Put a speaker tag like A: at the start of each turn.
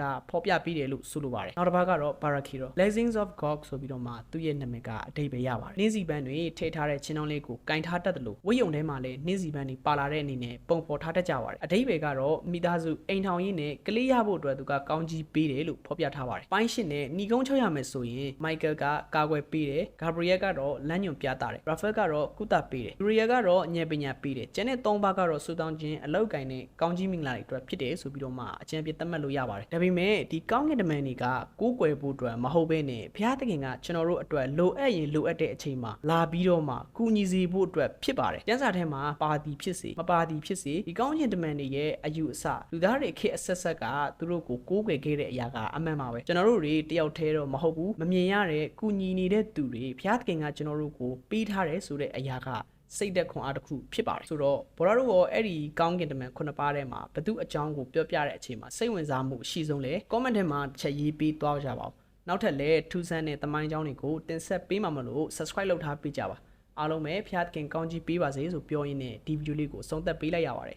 A: ဒါဖော်ပြပေးတယ်လို့ဆိုလိုပါတယ်နောက်တစ်ပတ်ကတော့ Barakiro Blessings of God ဆိုပြီးတော့မှသူ့ရဲ့နာမည်ကအဓိပ္ပာယ်ရပါတယ်နှင်းစီပန်းတွေထည့်ထားတဲ့ချင်းတောင်းလေးကိုကင်ထားတတ်တယ်လို့ဝိယုံထဲမှာလည်းနှင်းစီပန်းတွေပါလာတဲ့အနေနဲ့ပုံဖော်ထားတတ်ကြပါတယ်အဓိပ္ပာယ်ကတော့မိသားစုအိမ်ထောင်ရေးနဲ့ကလေးရဖို့အတွက်သူကကောင်းကြီးပေးတယ်လို့ဖော်ပြထားပါတယ်ပိုင်းရှင်နဲ့ညီကုန်းချုပ်ရမယ်ဆိုရင် Michael ကကာကွယ်ပေးတယ် Gabriel ကတော့လမ်းညွှန်ပြတာတယ် Raphael ကတော့ကုသပေးတယ် Uriel ကတော့ဉာဏ်ပညာပေးတယ်ကျန်တဲ့၃ပါးကတော့စူတောင်းခြင်းအလောက်ကိုင်းနဲ့ကောင်းကြီးမင်္ဂလာတွေအတွက်ဖြစ်တယ်ဆိုပြီးတော့မှအကျဉ်းပြသတ်မှတ်လို့ရပါတယ်ဒါပေမဲ့ဒီကောင်းကင်တမန်တွေကကိုးကွယ်ဖို့အတွက်မဟုတ်ဘဲနဲ့ဘုရားသခင်ကကျွန်တော်တို့အတွက်လိုအပ်ရင်လိုအပ်တဲ့အချိန်မှာလာပြီးတော့မှကူညီစီဖို့အတွက်ဖြစ်ပါတယ်ကျမ်းစာထဲမှာပါသည်ဖြစ်စေမပါသည်ဖြစ်စေဒီကောင်းကင်တမန်တွေရဲ့အယူအဆလူသားတွေခေတ်အဆက်ဆက်ကသူတို့ကိုကိုးကွယ်ခဲ့တဲ့အရာကအမှန်ပါပဲကျွန်တော်တို့တွေတယောက်တည်းတော့မဟုတ်ဘူးမမြင်ရတဲ့ကူညီနေတဲ့သူတွေဘုရားသခင်ကကျွန်တော်တို့ကိုပေးထားတယ်ဆိုတဲ့အရာကစိတ်သက်ခွန်အားတစ်ခုဖြစ်ပါတယ်ဆိုတော့ဘောရတို့ရောအဲ့ဒီကောင်းကင်တမန်ခုနှစ်ပါးထဲမှာဘသူအကြောင်းကိုပြောပြတဲ့အချိန်မှာစိတ်ဝင်စားမှုအရှိဆုံးလဲ comment ထဲမှာတစ်ချက်ရေးပေးသွားကြပါဦးနောက်ထပ်လည်းထူးဆန်းတဲ့သမိုင်းကြောင်းတွေကိုတင်ဆက်ပေးမှာမလို့ subscribe လုပ်ထားပေးကြပါအားလုံးပဲဖျားသခင်ကောင်းကြီးပေးပါစေဆိုပြောရင်းနဲ့ဒီဗီဒီယိုလေးကိုဆုံးသက်ပေးလိုက်ရပါတယ်